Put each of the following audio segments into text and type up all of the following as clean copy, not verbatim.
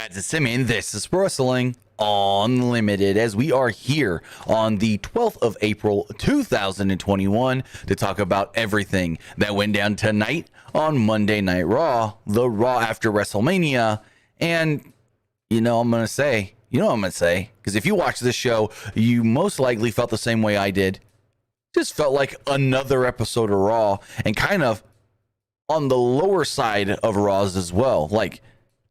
guys, it's Simmy, and this is Wrestling Unlimited, as we are here on the 12th of April, 2021, to talk about everything that went down tonight on Monday Night Raw, the Raw after WrestleMania. And I'm going to say, because if you watch this show, you most likely felt the same way I did. Just felt like another episode of Raw, and kind of on the lower side of Raws as well. Like,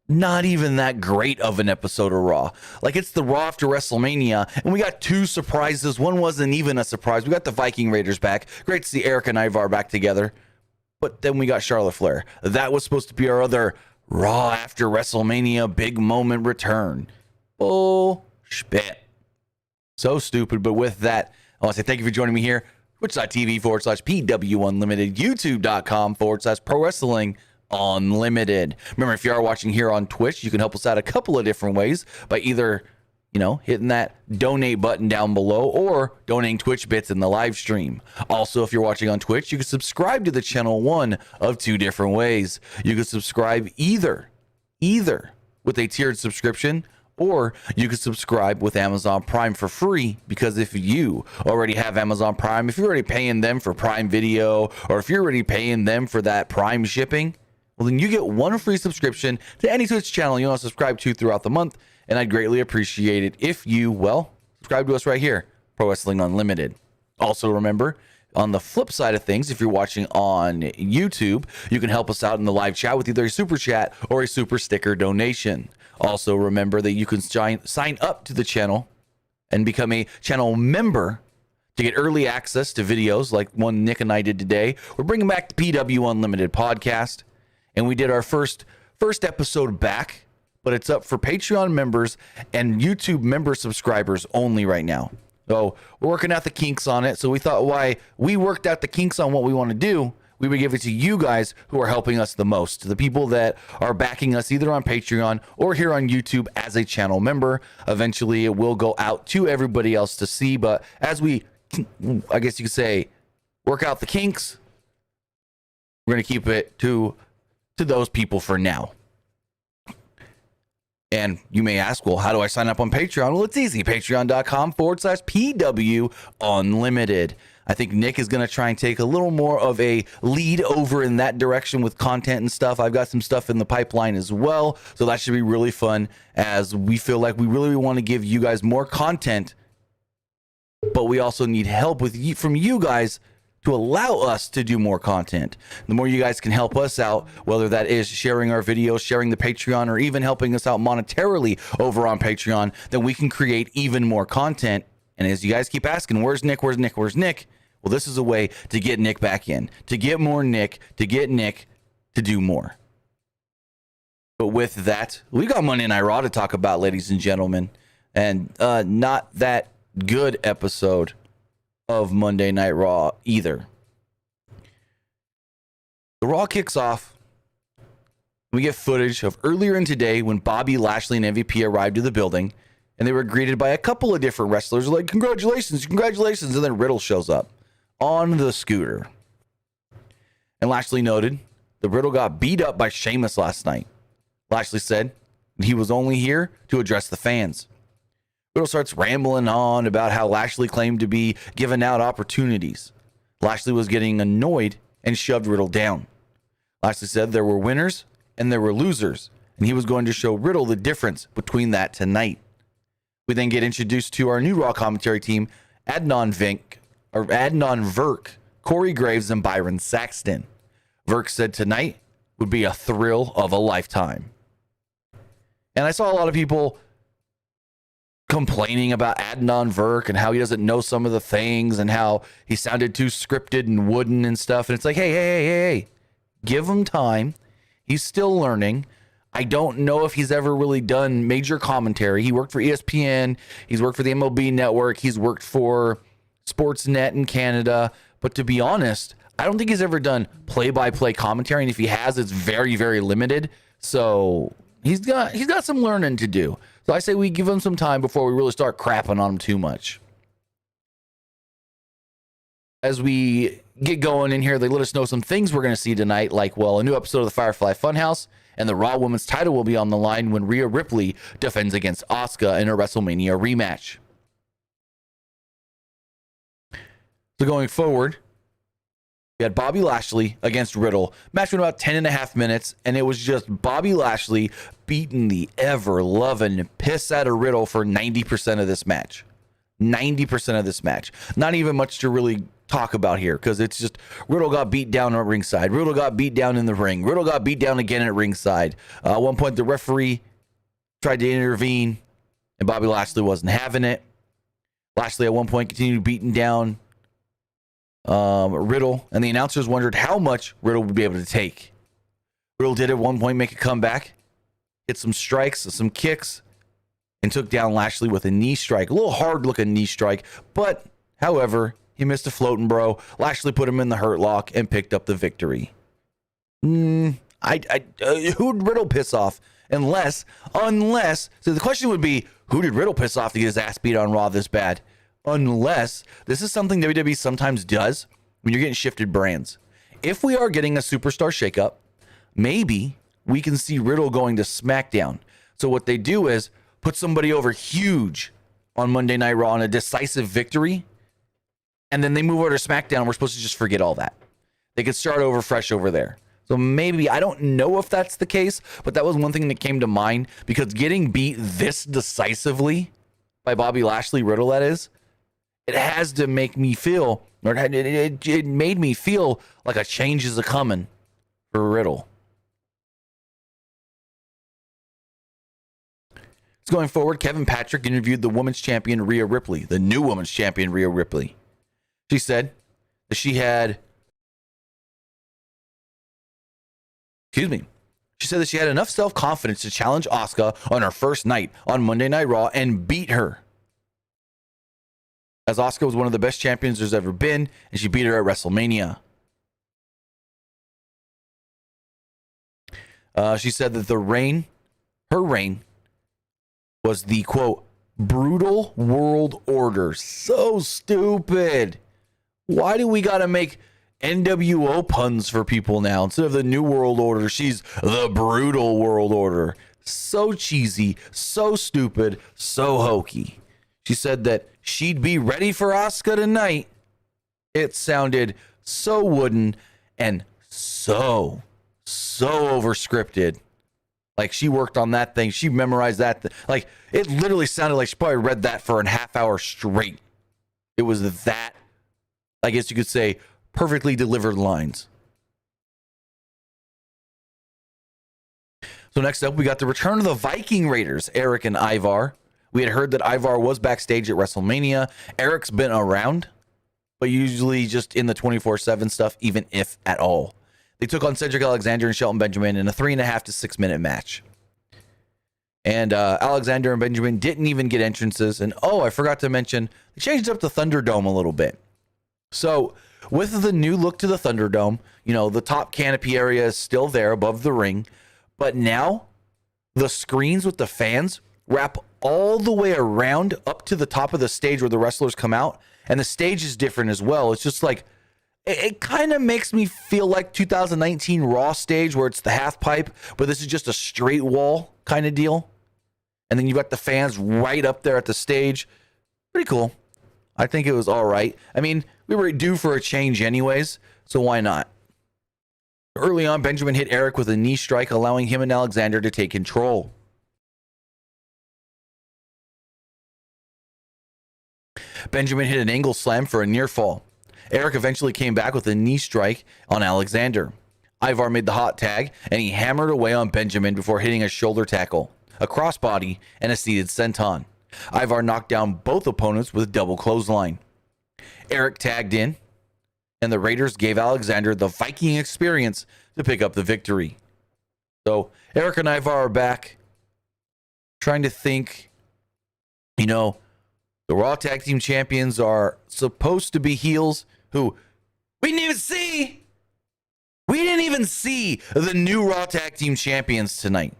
not even that great of an episode of Raw. Like, it's the Raw after WrestleMania, and we got two surprises. One wasn't even a surprise. We got the Viking Raiders back. Great to see Eric and Ivar back together. But then we got Charlotte Flair. That was supposed to be our other Raw after WrestleMania big moment return. Bullshit. So stupid. But with that, I want to say thank you for joining me here. Twitch.tv/PWU Unlimited, YouTube.com/Pro Wrestling Unlimited. Remember, if you are watching here on Twitch, you can help us out a couple of different ways by either, hitting that donate button down below or donating Twitch bits in the live stream. Also, if you're watching on Twitch, you can subscribe to the channel one of two different ways. You can subscribe either with a tiered subscription, or you can subscribe with Amazon Prime for free, because if you already have Amazon Prime, if you're already paying them for Prime Video, or if you're already paying them for that Prime shipping, well, then you get one free subscription to any Twitch channel you want to subscribe to throughout the month, and I'd greatly appreciate it if you, subscribe to us right here, Pro Wrestling Unlimited. Also, remember, on the flip side of things, if you're watching on YouTube, you can help us out in the live chat with either a super chat or a super sticker donation. Also, remember that you can sign up to the channel and become a channel member to get early access to videos like one Nick and I did today. We're bringing back the PW Unlimited podcast, and we did our first episode back, but it's up for Patreon members and YouTube member subscribers only right now. So we're working out the kinks on it. So we thought, why we worked out the kinks on what we want to do, we would give it to you guys who are helping us the most, the people that are backing us either on Patreon or here on YouTube as a channel member. Eventually, it will go out to everybody else to see. But as we, I guess you could say, work out the kinks, we're going to keep it to those people for now. And you may ask, well, how do I sign up on Patreon? Well, it's easy. Patreon.com/PW Unlimited. I think Nick is going to try and take a little more of a lead over in that direction with content and stuff. I've got some stuff in the pipeline as well. So that should be really fun, as we feel like we really want to give you guys more content, but we also need help from you guys to allow us to do more content. The more you guys can help us out, whether that is sharing our videos, sharing the Patreon, or even helping us out monetarily over on Patreon, then we can create even more content. And as you guys keep asking, where's Nick? Well, this is a way to get Nick back in, to get more Nick, to get Nick to do more. But with that, we got Monday Night Raw to talk about, ladies and gentlemen, and not that good episode of Monday Night Raw either. The Raw kicks off. We get footage of earlier in today when Bobby Lashley and MVP arrived to the building, and they were greeted by a couple of different wrestlers like, congratulations, and then Riddle shows up on the scooter. And Lashley noted that Riddle got beat up by Sheamus last night. Lashley said he was only here to address the fans. Riddle starts rambling on about how Lashley claimed to be giving out opportunities. Lashley was getting annoyed and shoved Riddle down. Lashley said there were winners and there were losers, and he was going to show Riddle the difference between that tonight. We then get introduced to our new Raw commentary team, Adnan Virk, Corey Graves, and Byron Saxton. Virk said tonight would be a thrill of a lifetime. And I saw a lot of people complaining about Adnan Virk and how he doesn't know some of the things and how he sounded too scripted and wooden and stuff. And it's like, hey, give him time. He's still learning. I don't know if he's ever really done major commentary. He worked for ESPN. He's worked for the MLB Network. He's worked for Sportsnet in Canada. But to be honest, I don't think he's ever done play-by-play commentary. And if he has, it's very, very limited. So he's got some learning to do. So I say we give him some time before we really start crapping on him too much. As we get going in here. They let us know some things we're going to see tonight, like, well, a new episode of the Firefly Funhouse, and the Raw Women's title will be on the line when Rhea Ripley defends against Asuka in a WrestleMania rematch. So going forward, we had Bobby Lashley against Riddle. Match went about 10.5 minutes, and it was just Bobby Lashley beating the ever-loving piss out of Riddle for 90% of this match. 90% of this match. Not even much to really talk about here, because it's just Riddle got beat down at ringside. Riddle got beat down in the ring. Riddle got beat down again at ringside. At one point, the referee tried to intervene, and Bobby Lashley wasn't having it. Lashley at one point continued beating down Riddle, and the announcers wondered how much Riddle would be able to take. Riddle did at one point make a comeback, hit some strikes, some kicks, and took down Lashley with a knee strike. A little hard-looking knee strike, but, however, he missed a floating bro. Lashley put him in the hurt lock and picked up the victory. Who'd Riddle piss off? Unless, so the question would be, who did Riddle piss off to get his ass beat on Raw this bad? Unless this is something WWE sometimes does when you're getting shifted brands. If we are getting a superstar shakeup, maybe we can see Riddle going to SmackDown. So what they do is put somebody over huge on Monday Night Raw in a decisive victory, and then they move over to SmackDown. We're supposed to just forget all that. They could start over fresh over there. So maybe, I don't know if that's the case, but that was one thing that came to mind, because getting beat this decisively by Bobby Lashley, Riddle that is, it has to make me feel, or it made me feel like a change is a-coming for Riddle. So going forward, Kevin Patrick interviewed the women's champion Rhea Ripley, the new women's champion Rhea Ripley. She said that she had enough self-confidence to challenge Asuka on her first night on Monday Night Raw and beat her, as Asuka was one of the best champions there's ever been, and she beat her at WrestleMania. She said that her reign was the, quote, brutal world order. So stupid. Why do we got to make NWO puns for people now? Instead of the new world order, she's the brutal world order. So cheesy, so stupid, so hokey. She said that she'd be ready for Asuka tonight. It sounded so wooden and so over-scripted. Like, she worked on that thing. She memorized that. Like, it literally sounded like she probably read that for a half hour straight. It was that, I guess you could say, perfectly delivered lines. So next up, we got the return of the Viking Raiders, Eric and Ivar. We had heard that Ivar was backstage at WrestleMania. Eric's been around, but usually just in the 24/7 stuff, even if at all. They took on Cedric Alexander and Shelton Benjamin in a 3.5 to 6 minute match. And Alexander and Benjamin didn't even get entrances. And I forgot to mention, they changed up the Thunderdome a little bit. So with the new look to the Thunderdome, the top canopy area is still there above the ring, but now the screens with the fans wrap all the way around up to the top of the stage where the wrestlers come out, and the stage is different as well. It's just like, it kind of makes me feel like 2019 Raw stage, where it's the half pipe, but this is just a straight wall kind of deal. And then you've got the fans right up there at the stage. Pretty cool. I think it was all right. I mean, we were due for a change anyways, so why not? Early on, Benjamin hit Eric with a knee strike, allowing him and Alexander to take control. Benjamin hit an angle slam for a near fall. Eric eventually came back with a knee strike on Alexander. Ivar made the hot tag, and he hammered away on Benjamin before hitting a shoulder tackle, a crossbody, and a seated senton. Ivar knocked down both opponents with a double clothesline. Eric tagged in, and the Raiders gave Alexander the Viking experience to pick up the victory. So Eric and Ivar are back, trying to think, the Raw Tag Team Champions are supposed to be heels who we didn't even see. We didn't even see the new Raw Tag Team Champions tonight.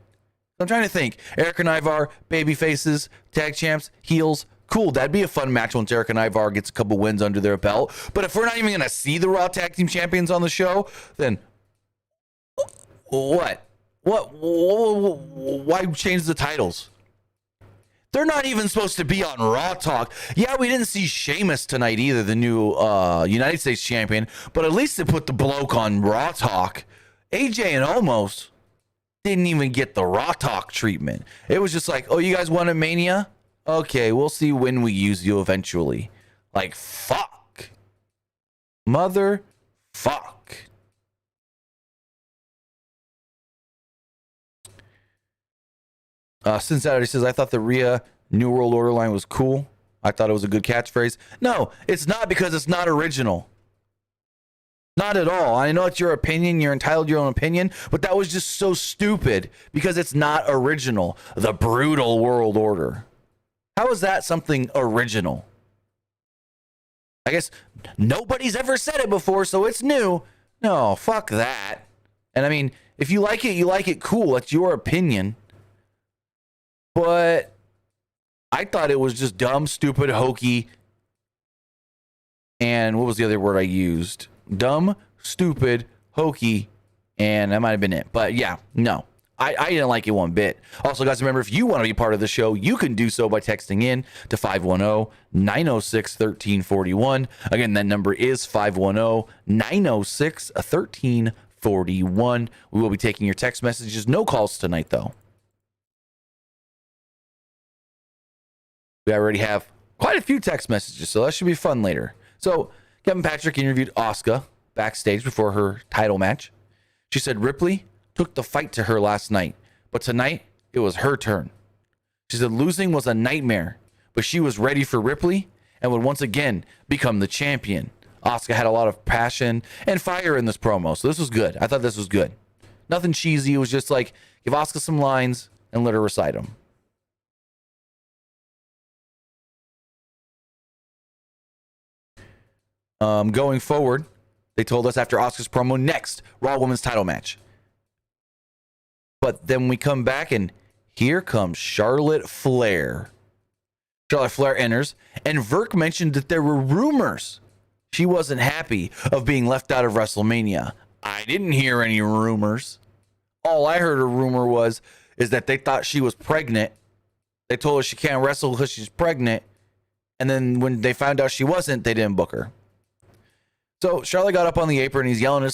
I'm trying to think. Eric and Ivar, baby faces, tag champs, heels, Cool, that'd be a fun match once Eric and Ivar gets a couple wins under their belt. But if we're not even going to see the Raw Tag Team Champions on the show, then what? Why change the titles? They're not even supposed to be on Raw Talk. Yeah, we didn't see Sheamus tonight either, the new United States champion, but at least they put the bloke on Raw Talk. AJ and Omos didn't even get the Raw Talk treatment. It was just like, oh, you guys want a Mania? Okay, we'll see when we use you eventually. Like, fuck. Mother fuck. Cincinnati says, I thought the Rhea New World Order line was cool. I thought it was a good catchphrase. No, it's not, because it's not original. Not at all. I know it's your opinion. You're entitled to your own opinion, but that was just so stupid because it's not original. The brutal world order. How is that something original? I guess nobody's ever said it before, so it's new. No, fuck that. And I mean, if you like it, you like it. Cool. That's your opinion. But I thought it was just dumb, stupid, hokey. And what was the other word I used? Dumb, stupid, hokey. And that might have been it. But yeah, no. I didn't like it one bit. Also, guys, remember, if you want to be part of the show, you can do so by texting in to 510-906-1341. Again, that number is 510-906-1341. We will be taking your text messages. No calls tonight, though. We already have quite a few text messages, so that should be fun later. So, Kevin Patrick interviewed Asuka backstage before her title match. She said Ripley took the fight to her last night, but tonight it was her turn. She said losing was a nightmare, but she was ready for Ripley and would once again become the champion. Asuka had a lot of passion and fire in this promo, so this was good. I thought this was good. Nothing cheesy. It was just like, give Asuka some lines and let her recite them. Going forward, they told us after Asuka's promo, next Raw Women's title match. But then we come back and here comes Charlotte Flair. Charlotte Flair enters, and Verk mentioned that there were rumors she wasn't happy of being left out of WrestleMania. I didn't hear any rumors. All I heard a rumor is that they thought she was pregnant. They told her she can't wrestle because she's pregnant. And then when they found out she wasn't, they didn't book her. So Charlotte got up on the apron and she's yelling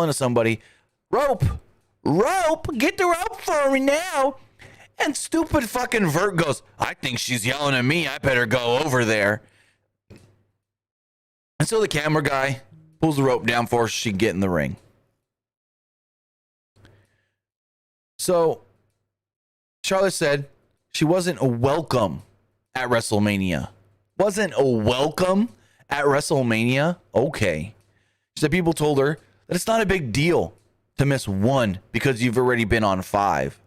at somebody, rope, get the rope for me now. And stupid fucking Vert goes, I think she's yelling at me. I better go over there. And so the camera guy pulls the rope down for her so she can get in the ring. So Charlotte said she wasn't welcome at WrestleMania. Wasn't welcome at WrestleMania? Okay. She said people told her that it's not a big deal to miss one because you've already been on 5.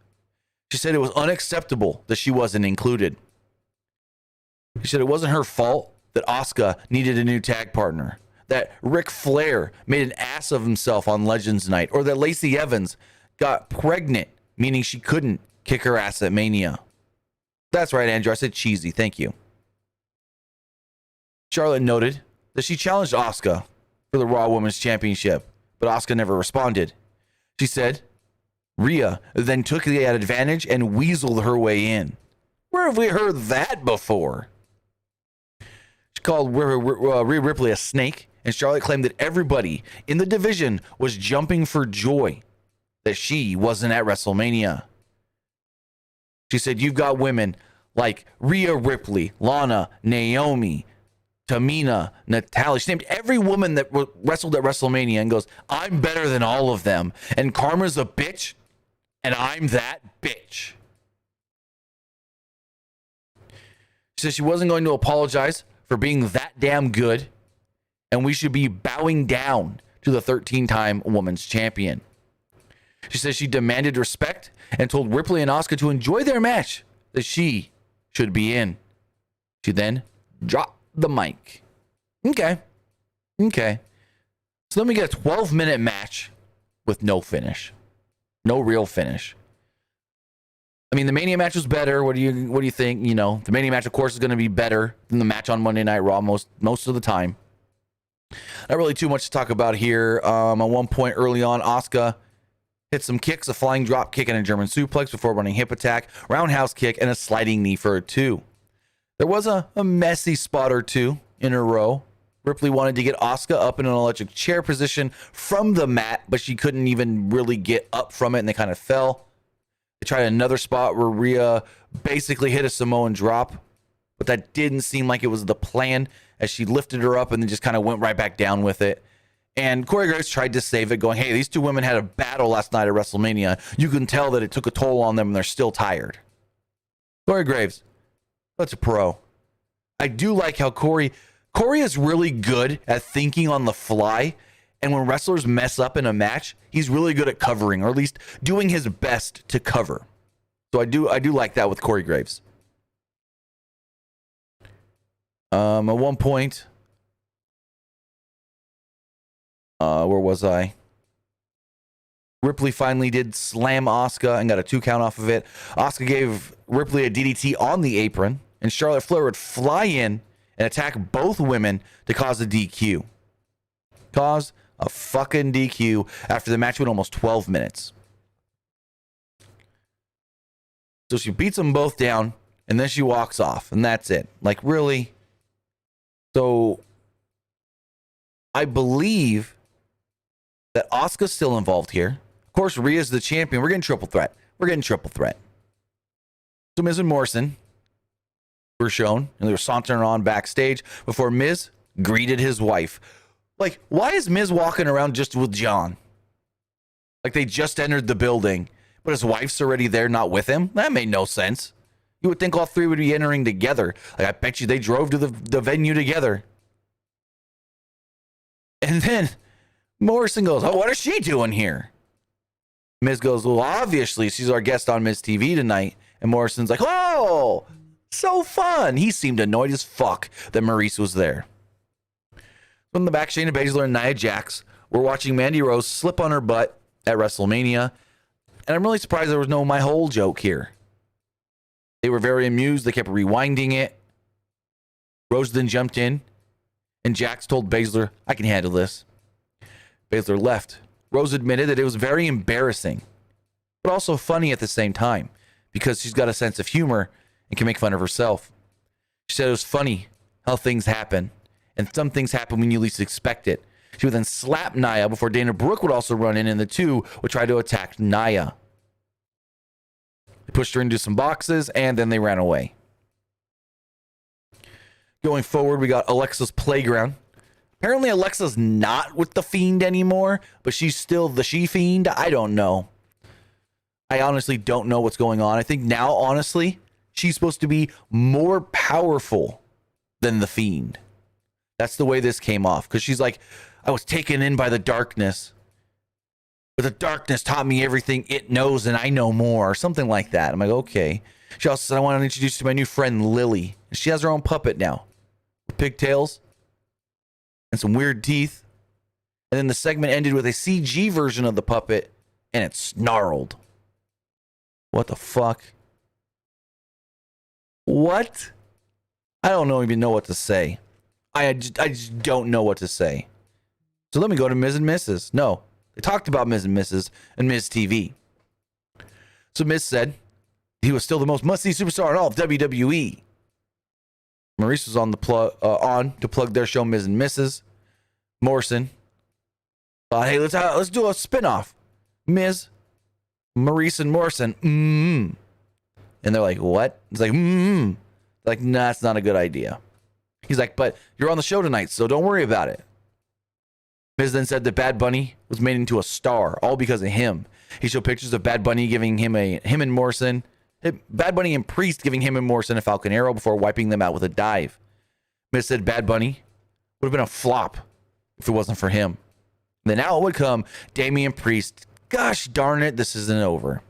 She said it was unacceptable that she wasn't included. She said it wasn't her fault that Asuka needed a new tag partner, that Ric Flair made an ass of himself on Legends Night, or that Lacey Evans got pregnant, meaning she couldn't kick her ass at Mania. That's right, Andrew. I said cheesy. Thank you. Charlotte noted that she challenged Asuka for the Raw Women's Championship, but Asuka never responded. She said Rhea then took the advantage and weaseled her way in. Where have we heard that before? She called Rhea Ripley a snake, and Charlotte claimed that everybody in the division was jumping for joy that she wasn't at WrestleMania. She said, you've got women like Rhea Ripley, Lana, Naomi, Tamina, Natalia. She named every woman that wrestled at WrestleMania and goes, I'm better than all of them. And Karma's a bitch, and I'm that bitch. She said she wasn't going to apologize for being that damn good, and we should be bowing down to the 13-time women's champion. She says she demanded respect and told Ripley and Asuka to enjoy their match that she should be in. She then dropped the mic. Okay. So then we get a 12-minute match with no finish. No real finish. I mean, the Mania match was better. What do you think? You know, the Mania match, of course, is going to be better than the match on Monday Night Raw most of the time. Not really too much to talk about here. At one point early on, Asuka hit some kicks, a flying drop kick and a German suplex before running hip attack, roundhouse kick, and a sliding knee for a 2. There was a messy spot or two in a row. Ripley wanted to get Asuka up in an electric chair position from the mat, but she couldn't even really get up from it, and they kind of fell. They tried another spot where Rhea basically hit a Samoan drop, but that didn't seem like it was the plan, as she lifted her up and then just kind of went right back down with it. And Corey Graves tried to save it, going, hey, these two women had a battle last night at WrestleMania. You can tell that it took a toll on them and they're still tired. Corey Graves, that's a pro. I do like how Corey is really good at thinking on the fly. And when wrestlers mess up in a match, he's really good at covering, or at least doing his best to cover. So I do like that with Corey Graves. At one point, where was I? Ripley finally did slam Asuka and got a 2 count off of it. Asuka gave Ripley a DDT on the apron, and Charlotte Flair would fly in and attack both women to cause a DQ. Cause a fucking DQ after the match went almost 12 minutes. So she beats them both down, and then she walks off, and that's it. Like, really? So I believe that Asuka's still involved here. Of course, Rhea's the champion. We're getting triple threat. So Miz and Morrison were shown, and they were sauntering on backstage before Miz greeted his wife. Like, why is Miz walking around just with John? Like, they just entered the building, but his wife's already there, not with him? That made no sense. You would think all three would be entering together. Like, I bet you they drove to the venue together. And then Morrison goes, oh, what is she doing here? Miz goes, well, obviously, she's our guest on Miz TV tonight. And Morrison's like, oh, so fun. He seemed annoyed as fuck that Maurice was there. From the back, Shayna Baszler and Nia Jax were watching Mandy Rose slip on her butt at WrestleMania. And I'm really surprised there was no my whole joke here. They were very amused. They kept rewinding it. Rose then jumped in, and Jax told Baszler, I can handle this. Baszler left. Rose admitted that it was very embarrassing, but also funny at the same time, because she's got a sense of humor and can make fun of herself. She said it was funny how things happen, and some things happen when you least expect it. She would then slap Nia before Dana Brooke would also run in, and the two would try to attack Nia. They pushed her into some boxes, and then they ran away. Going forward, we got Alexa's Playground. Apparently, Alexa's not with the Fiend anymore, but she's still the She-Fiend. I don't know. I honestly don't know what's going on. I think now, honestly, she's supposed to be more powerful than the Fiend. That's the way this came off, because she's like, I was taken in by the darkness, but the darkness taught me everything it knows, and I know more, or something like that. I'm like, okay. She also said, I want to introduce you to my new friend, Lily. She has her own puppet now, with pigtails and some weird teeth. And then the segment ended with a CG version of the puppet, and it snarled. What the fuck? What? I don't even know what to say. I just don't know what to say. So let me go to Miz and Mrs. No, they talked about Miz and Mrs. and Miz TV. So Miz said he was still the most must-see superstar in all of WWE. Maurice was on to plug their show Miz and Mrs. Morrison thought, hey, let's do a spinoff. Miz, Maurice, and Morrison. And they're like, what? It's like, Like, nah, that's not a good idea. He's like, but you're on the show tonight, so don't worry about it. Miz then said that Bad Bunny was made into a star, all because of him. He showed pictures of Bad Bunny giving him and Morrison, Bad Bunny and Priest giving him and Morrison a Falcon Arrow before wiping them out with a dive. Miz said Bad Bunny would have been a flop if it wasn't for him. Then out would come Damian Priest. Gosh darn it, this isn't over.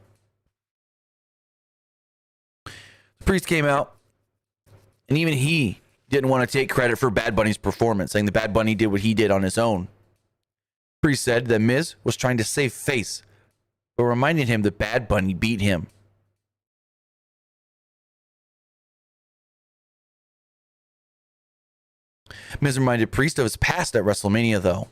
Priest came out, and even he didn't want to take credit for Bad Bunny's performance, saying that Bad Bunny did what he did on his own. Priest said that Miz was trying to save face, but reminded him that Bad Bunny beat him. Miz reminded Priest of his past at WrestleMania, though.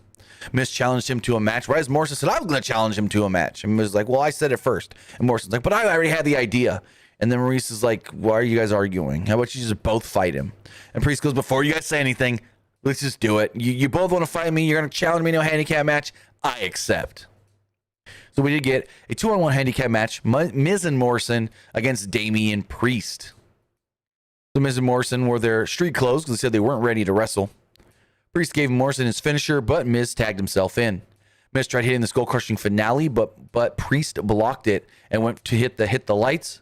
Miz challenged him to a match, right as Morrison said, I was going to challenge him to a match. And Miz was like, well, I said it first. And Morrison's like, but I already had the idea. And then Maurice is like, why are you guys arguing? How about you just both fight him? And Priest goes, before you guys say anything, let's just do it. You both want to fight me. You're going to challenge me to a handicap match. I accept. So we did get a 2-on-1 handicap match, Miz and Morrison against Damian Priest. So Miz and Morrison wore their street clothes because they said they weren't ready to wrestle. Priest gave Morrison his finisher, but Miz tagged himself in. Miz tried hitting the skull-crushing finale, but Priest blocked it and went to hit the lights.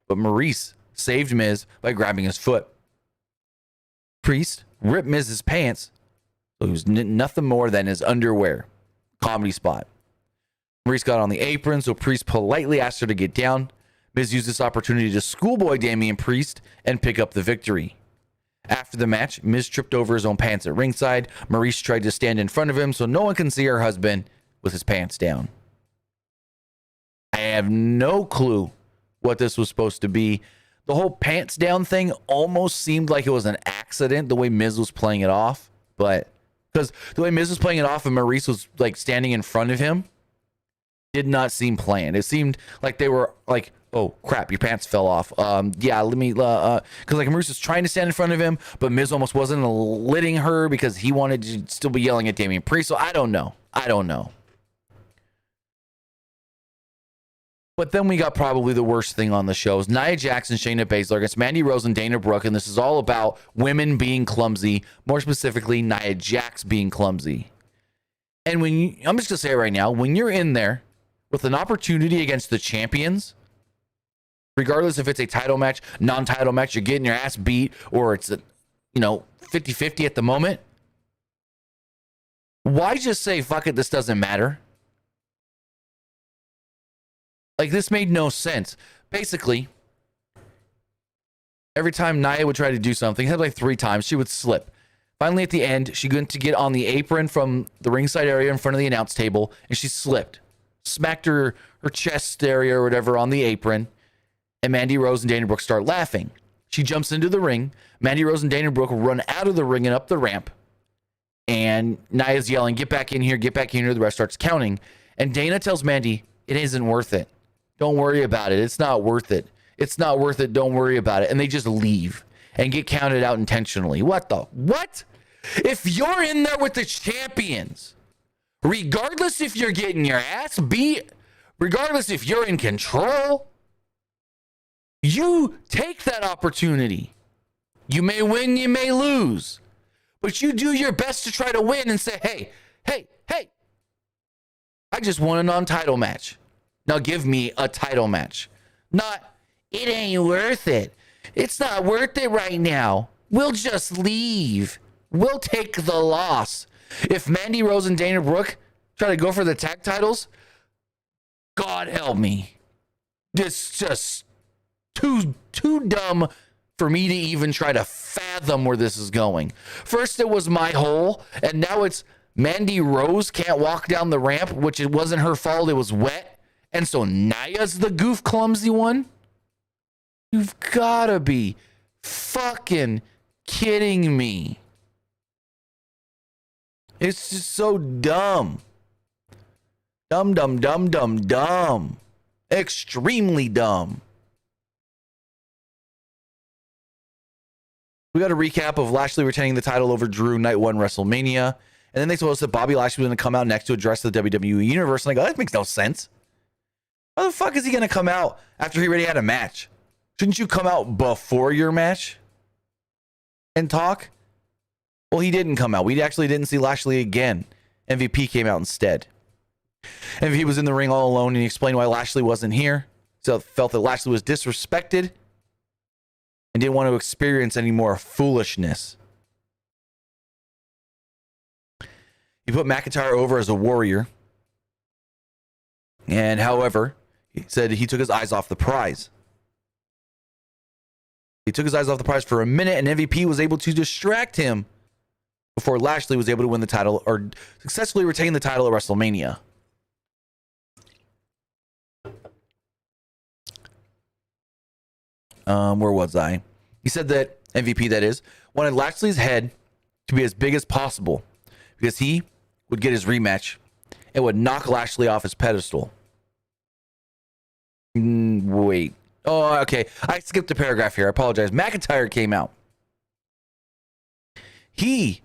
But Maurice saved Miz by grabbing his foot. Priest ripped Miz's pants, so he was nothing more than his underwear. Comedy spot. Maurice got on the apron, so Priest politely asked her to get down. Miz used this opportunity to schoolboy Damian Priest and pick up the victory. After the match, Miz tripped over his own pants at ringside. Maurice tried to stand in front of him so no one can see her husband with his pants down. I have no clue what this was supposed to be. The whole pants down thing almost seemed like it was an accident, the way Miz was playing it off. But because the way Miz was playing it off and Maurice was like standing in front of him did not seem planned. It seemed like they were like, oh crap, your pants fell off. Yeah, let me, because like Maurice was trying to stand in front of him, but Miz almost wasn't letting her because he wanted to still be yelling at Damian Priest. So I don't know. But then we got probably the worst thing on the show. Nia Jax and Shayna Baszler against Mandy Rose and Dana Brooke, and this is all about women being clumsy, more specifically Nia Jax being clumsy. And I'm just gonna say it right now, when you're in there with an opportunity against the champions, regardless if it's a title match, non-title match, you're getting your ass beat, or it's a 50-50 at the moment, why just say fuck it, this doesn't matter? Like, this made no sense. Basically, every time Nia would try to do something, it had like 3 times, she would slip. Finally, at the end, she went to get on the apron from the ringside area in front of the announce table, and she slipped. Smacked her chest area or whatever on the apron, and Mandy Rose and Dana Brooke start laughing. She jumps into the ring. Mandy Rose and Dana Brooke run out of the ring and up the ramp, and Nia's yelling, get back in here, get back in here. The rest starts counting, and Dana tells Mandy, it isn't worth it. Don't worry about it. It's not worth it. It's not worth it. Don't worry about it. And they just leave and get counted out intentionally. What? If you're in there with the champions, regardless if you're getting your ass beat, regardless if you're in control, you take that opportunity. You may win, you may lose, but you do your best to try to win and say, hey, I just won a non-title match. Now give me a title match. Not, it ain't worth it. It's not worth it right now. We'll just leave. We'll take the loss. If Mandy Rose and Dana Brooke try to go for the tag titles, God help me. This just too dumb for me to even try to fathom where this is going. First it was my hole, and now it's Mandy Rose can't walk down the ramp, which it wasn't her fault, it was wet. And so Nia's the goof clumsy one? You've gotta be fucking kidding me. It's just so dumb. Dumb. Extremely dumb. We got a recap of Lashley retaining the title over Drew night 1 WrestleMania. And then they told us that Bobby Lashley was going to come out next to address the WWE Universe. And I go, that makes no sense. How the fuck is he going to come out after he already had a match? Shouldn't you come out before your match and talk? Well, he didn't come out. We actually didn't see Lashley again. MVP came out instead. MVP was in the ring all alone, and he explained why Lashley wasn't here. So felt that Lashley was disrespected and didn't want to experience any more foolishness. He put McIntyre over as a warrior. And however, he said he took his eyes off the prize. He took his eyes off the prize for a minute, and MVP was able to distract him before Lashley was able to win the title or successfully retain the title at WrestleMania. Where was I? He said that MVP, that is, wanted Lashley's head to be as big as possible because he would get his rematch and would knock Lashley off his pedestal. Wait. Oh, okay. I skipped a paragraph here. I apologize. McIntyre came out. He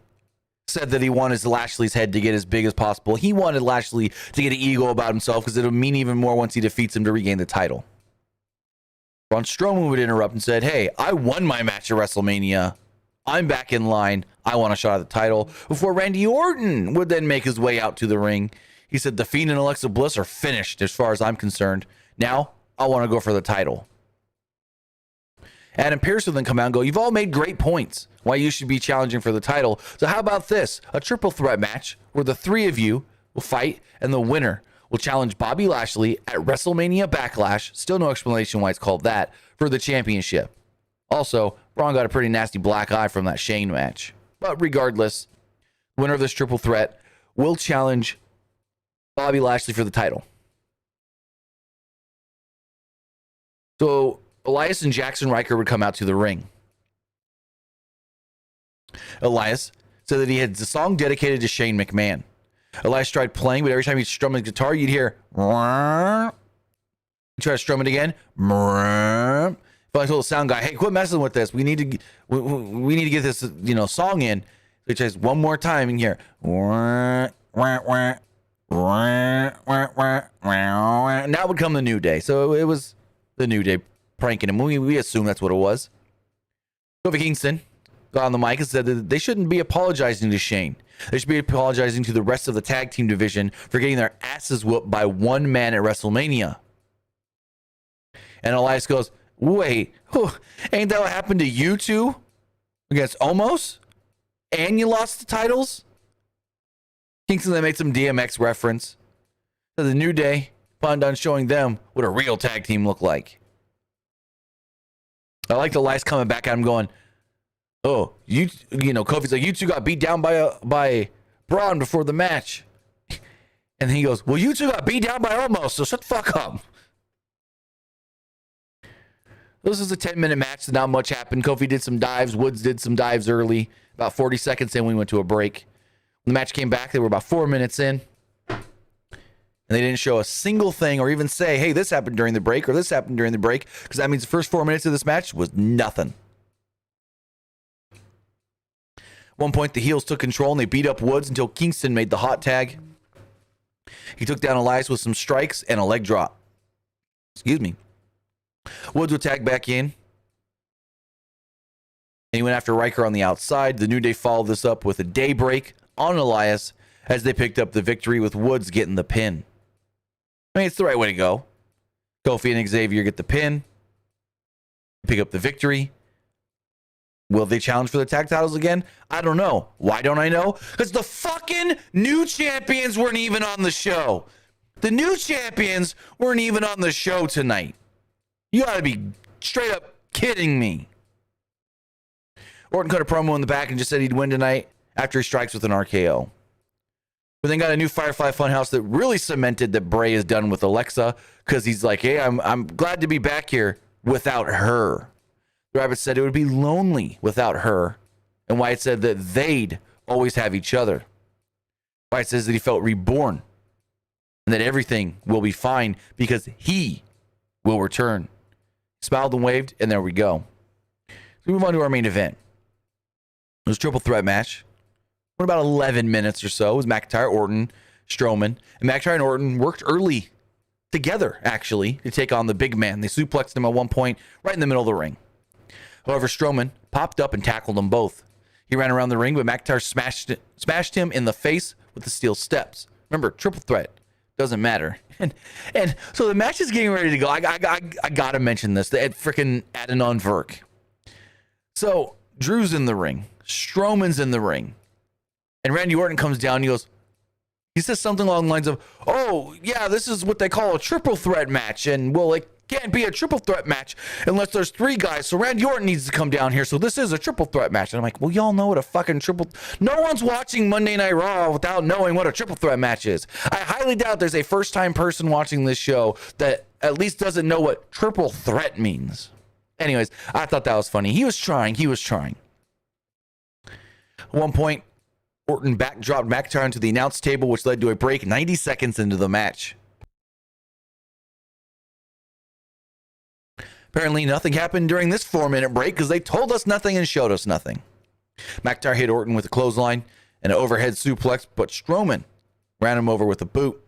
said that he wanted Lashley's head to get as big as possible. He wanted Lashley to get an ego about himself because it'll mean even more once he defeats him to regain the title. Braun Strowman would interrupt and said, hey, I won my match at WrestleMania. I'm back in line. I want a shot at the title. Before Randy Orton would then make his way out to the ring. He said, The Fiend and Alexa Bliss are finished as far as I'm concerned. Now, I want to go for the title. Adam Pearce will then come out and go, you've all made great points why you should be challenging for the title. So how about this? A triple threat match where the three of you will fight and the winner will challenge Bobby Lashley at WrestleMania Backlash. Still no explanation why it's called that, for the championship. Also, Braun got a pretty nasty black eye from that Shane match. But regardless, the winner of this triple threat will challenge Bobby Lashley for the title. So Elias and Jackson Riker would come out to the ring. Elias said that he had the song dedicated to Shane McMahon. Elias tried playing, but every time he'd strum his guitar, you'd hear. He tried to strum it again. Finally told the sound guy, "Hey, quit messing with this. We need to get this, song in." So he tries one more time in here. And that would come the New Day. So it was the New Day pranking him. We assume that's what it was. Kofi Kingston got on the mic and said that they shouldn't be apologizing to Shane. They should be apologizing to the rest of the tag team division for getting their asses whooped by one man at WrestleMania. And Elias goes, wait, ain't that what happened to you two against Omos? And you lost the titles? Kingston then made some DMX reference. So the New Day planned on showing them what a real tag team looked like. I like the Elias coming back at him going, oh, Kofi's like, you two got beat down by Braun before the match. And then he goes, well, you two got beat down by Omos, so shut the fuck up. This was a 10-minute match, so not much happened. Kofi did some dives. Woods did some dives early. About 40 seconds in, we went to a break. When the match came back, they were about 4 minutes in. And they didn't show a single thing or even say, hey, this happened during the break or this happened during the break, because that means the first 4 minutes of this match was nothing. At one point, the heels took control and they beat up Woods until Kingston made the hot tag. He took down Elias with some strikes and a leg drop. Excuse me. Woods would tag back in. And he went after Riker on the outside. The New Day followed this up with a daybreak on Elias as they picked up the victory with Woods getting the pin. I mean, it's the right way to go. Kofi and Xavier get the pin. Pick up the victory. Will they challenge for the tag titles again? I don't know. Why don't I know? Because the fucking new champions weren't even on the show. The new champions weren't even on the show tonight. You gotta be straight up kidding me. Orton cut a promo in the back and just said he'd win tonight after he strikes with an RKO. But then got a new Firefly Funhouse that really cemented that Bray is done with Alexa, because he's like, hey, I'm glad to be back here without her. The Rabbit said it would be lonely without her, and Wyatt said that they'd always have each other. Wyatt says that he felt reborn and that everything will be fine because he will return. Smiled and waved, and there we go. So we move on to our main event. It was a triple threat match. For about 11 minutes or so, it was McIntyre, Orton, Strowman. And McIntyre and Orton worked early together, actually, to take on the big man. They suplexed him at one point right in the middle of the ring. However, Strowman popped up and tackled them both. He ran around the ring, but McIntyre smashed him in the face with the steel steps. Remember, triple threat. Doesn't matter. And so the match is getting ready to go. I got to mention this. They had freaking Adnan Virk. So Drew's in the ring. Strowman's in the ring. And Randy Orton comes down and he says something along the lines of, oh, yeah, this is what they call a triple threat match. And, well, it can't be a triple threat match unless there's three guys. So Randy Orton needs to come down here. So this is a triple threat match. And I'm like, well, y'all know what a fucking no one's watching Monday Night Raw without knowing what a triple threat match is. I highly doubt there's a first-time person watching this show that at least doesn't know what triple threat means. Anyways, I thought that was funny. He was trying. At one point, Orton backdropped McIntyre into the announce table, which led to a break 90 seconds into the match. Apparently, nothing happened during this 4-minute break because they told us nothing and showed us nothing. McIntyre hit Orton with a clothesline and an overhead suplex, but Strowman ran him over with a boot.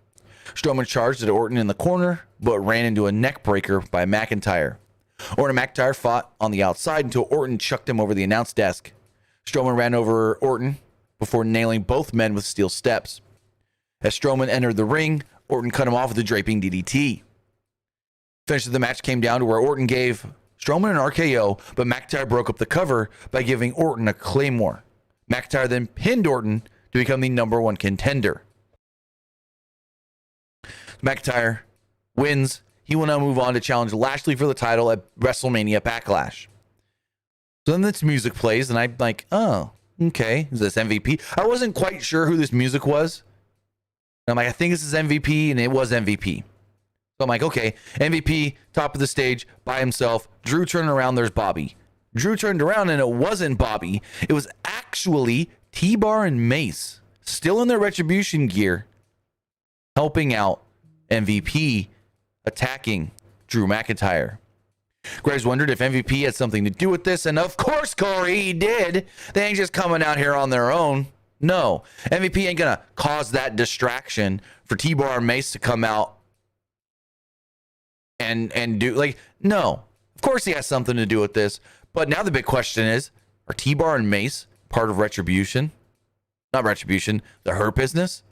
Strowman charged at Orton in the corner, but ran into a neck breaker by McIntyre. Orton and McIntyre fought on the outside until Orton chucked him over the announce desk. Strowman ran over Orton before nailing both men with steel steps. As Strowman entered the ring, Orton cut him off with a draping DDT. Finish of the match came down to where Orton gave Strowman an RKO, but McIntyre broke up the cover by giving Orton a Claymore. McIntyre then pinned Orton to become the #1 contender. McIntyre wins. He will now move on to challenge Lashley for the title at WrestleMania Backlash. So then this music plays, and I'm like, oh, okay, is this MVP? I wasn't quite sure who this music was. And I'm like, I think this is MVP, and it was MVP. So I'm like, okay, MVP, top of the stage, by himself. Drew turned around, there's Bobby. Drew turned around, and it wasn't Bobby. It was actually T-Bar and Mace, still in their Retribution gear, helping out MVP, attacking Drew McIntyre. Graves wondered if MVP had something to do with this, and of course, Corey, he did. They ain't just coming out here on their own. No, MVP ain't gonna cause that distraction for T-Bar and Mace to come out and do, like, no. Of course he has something to do with this, but now the big question is, are T-Bar and Mace part of Retribution? Not Retribution, the Hurt Business?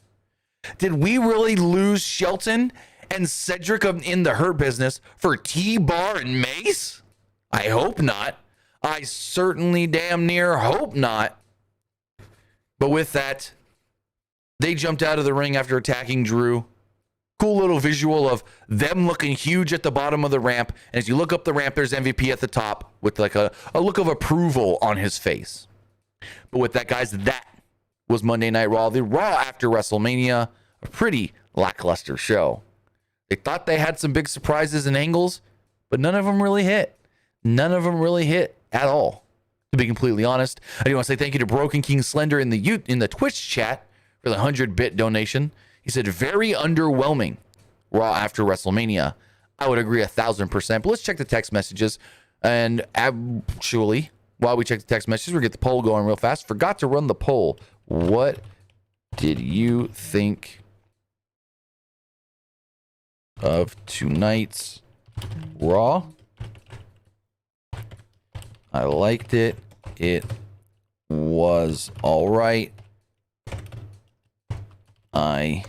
Did we really lose Shelton and Cedric in the Hurt Business for T-Bar and Mace? I hope not. I certainly damn near hope not. But with that, they jumped out of the ring after attacking Drew. Cool little visual of them looking huge at the bottom of the ramp. And as you look up the ramp, there's MVP at the top with like a look of approval on his face. But with that, guys, that was Monday Night Raw. The Raw after WrestleMania, a pretty lackluster show. They thought they had some big surprises and angles, but none of them really hit. None of them really hit at all, to be completely honest. I do want to say thank you to Broken King Slender in the Twitch chat for the 100-bit donation. He said, very underwhelming Raw after WrestleMania. I would agree 1,000%. But let's check the text messages. And actually, while we check the text messages, we'll get the poll going real fast. Forgot to run the poll. What did you think of tonight's Raw? I liked it. It was all right. I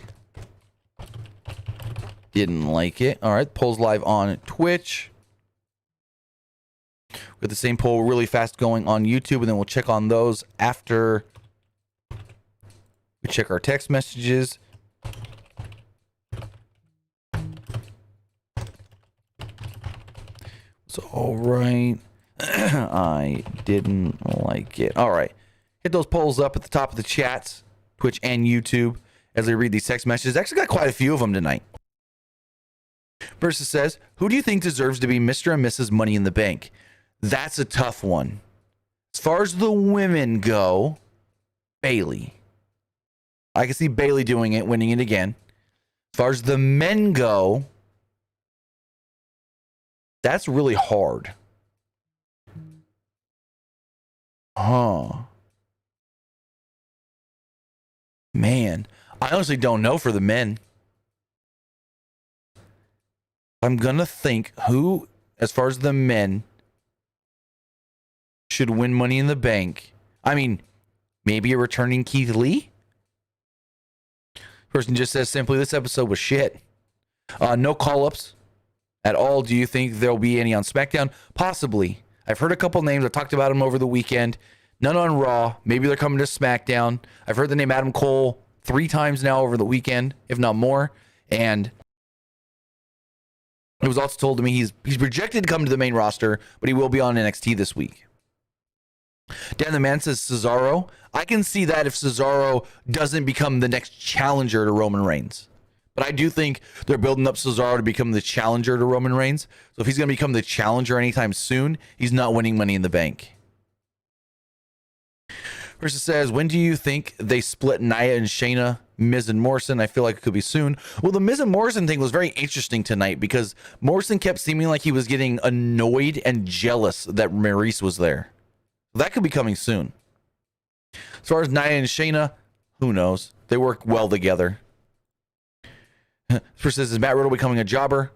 didn't like it. All right, poll's live on Twitch. We have the same poll really fast going on YouTube, and then we'll check on those after we check our text messages. So, all right. I didn't like it. All right. Hit those polls up at the top of the chats, Twitch and YouTube, as I read these text messages. Actually got quite a few of them tonight. Versus says, who do you think deserves to be Mr. and Mrs. Money in the Bank? That's a tough one. As far as the women go, Bailey. I can see Bailey doing it, winning it again. As far as the men go, that's really hard. Huh. Man, I honestly don't know for the men. I'm going to think who, as far as the men, should win Money in the Bank. I mean, maybe a returning Keith Lee? Person just says simply, this episode was shit. No call-ups at all. Do you think there'll be any on SmackDown? Possibly. I've heard a couple names. I talked about them over the weekend. None on Raw. Maybe they're coming to SmackDown. I've heard the name Adam Cole 3 times now over the weekend, if not more. And it was also told to me he's projected to come to the main roster, but he will be on NXT this week. Dan the Man says Cesaro. I can see that if Cesaro doesn't become the next challenger to Roman Reigns. But I do think they're building up Cesaro to become the challenger to Roman Reigns. So if he's going to become the challenger anytime soon, he's not winning Money in the Bank. Person says, when do you think they split Nia and Shayna, Miz and Morrison? I feel like it could be soon. Well, the Miz and Morrison thing was very interesting tonight because Morrison kept seeming like he was getting annoyed and jealous that Maurice was there. That could be coming soon. As far as Nia and Shayna, who knows? They work well together. Person says, is Matt Riddle becoming a jobber?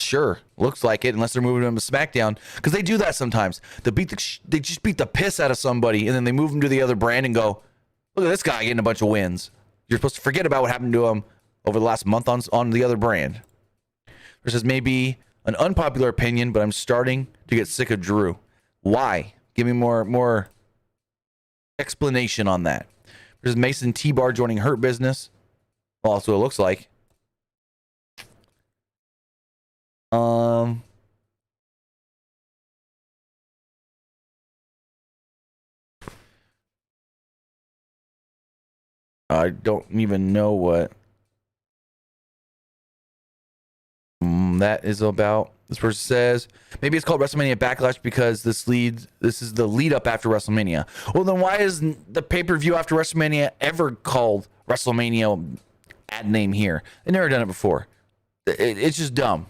Sure, looks like it, unless they're moving him to SmackDown, because they do that sometimes. They just beat the piss out of somebody, and then they move him to the other brand and go, look at this guy getting a bunch of wins. You're supposed to forget about what happened to him over the last month on the other brand. This is maybe an unpopular opinion, but I'm starting to get sick of Drew. Why? Give me more explanation on that. There's Mason T-Bar joining Hurt Business. Well, also, it looks like. I don't even know what that is about. This person says maybe it's called WrestleMania Backlash because this is the lead up after WrestleMania. Well, then why isn't the pay-per-view after WrestleMania ever called WrestleMania? Ad name here. They've never done it before. It's just dumb.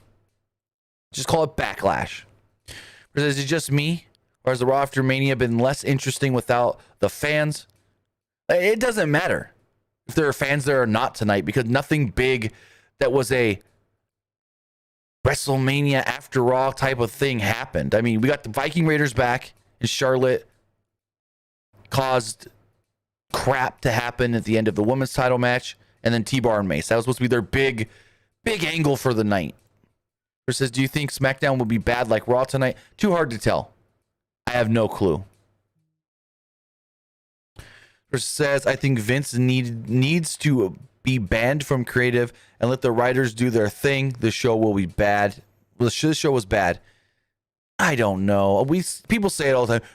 Just call it Backlash. Is it just me, or has the Raw after Mania been less interesting without the fans? It doesn't matter if there are fans there or not tonight, because nothing big that was a WrestleMania after Raw type of thing happened. I mean, we got the Viking Raiders back, and Charlotte caused crap to happen at the end of the women's title match, and then T-Bar and Mace. That was supposed to be their big angle for the night. Says, do you think SmackDown will be bad like Raw tonight? Too hard to tell. I have no clue. Says, I think Vince needs to be banned from creative and let the writers do their thing. The show will be bad. Well, the show was bad. I don't know. People say it all the time.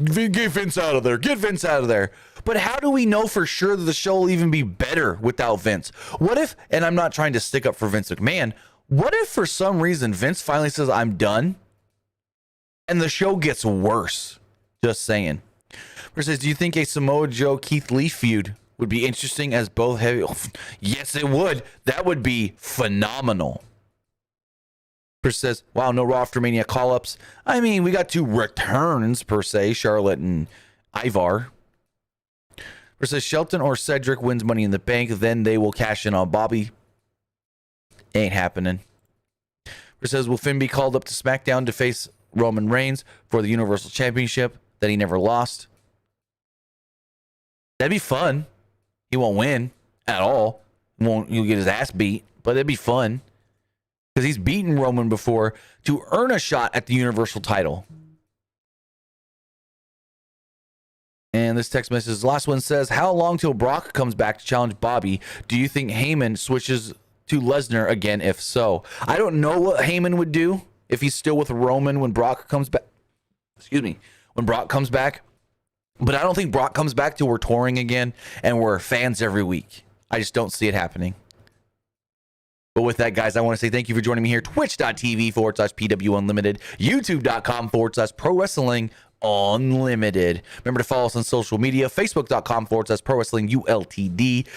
Get Vince out of there. Get Vince out of there. But how do we know for sure that the show will even be better without Vince? What if, and I'm not trying to stick up for Vince McMahon, what if for some reason Vince finally says, I'm done, and the show gets worse? Just saying. Says, do you think a Samoa Joe Keith Lee feud would be interesting as both heavy? Yes, it would. That would be phenomenal. Says, wow, no Raw after Mania call-ups. I mean, we got two returns per se, Charlotte and Ivar. Says, Shelton or Cedric wins Money in the Bank, then they will cash in on Bobby. Ain't happening. Says, will Finn be called up to SmackDown to face Roman Reigns for the Universal Championship that he never lost? That'd be fun. He won't win at all. He'll get his ass beat, but it'd be fun because he's beaten Roman before to earn a shot at the Universal title. And this text message, the last one says, how long till Brock comes back to challenge Bobby? Do you think Heyman switches to Lesnar again? If so, I don't know what Heyman would do if he's still with Roman when Brock comes back. When Brock comes back. But I don't think Brock comes back till we're touring again and we're fans every week. I just don't see it happening. But with that, guys, I want to say thank you for joining me here. Twitch.tv/PW Unlimited, YouTube.com/Pro Wrestling Unlimited. Remember to follow us on social media, Facebook.com/Pro Wrestling ULTD,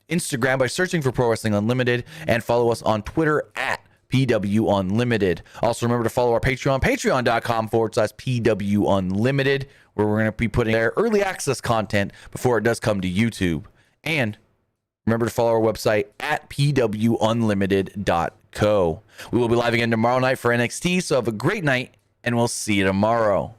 Instagram by searching for Pro Wrestling Unlimited, and follow us on Twitter at PW Unlimited. Also, remember to follow our Patreon, patreon.com/PW Unlimited, where we're going to be putting there early access content before it does come to YouTube. And remember to follow our website at pwunlimited.co. We will be live again tomorrow night for NXT, so have a great night, and we'll see you tomorrow.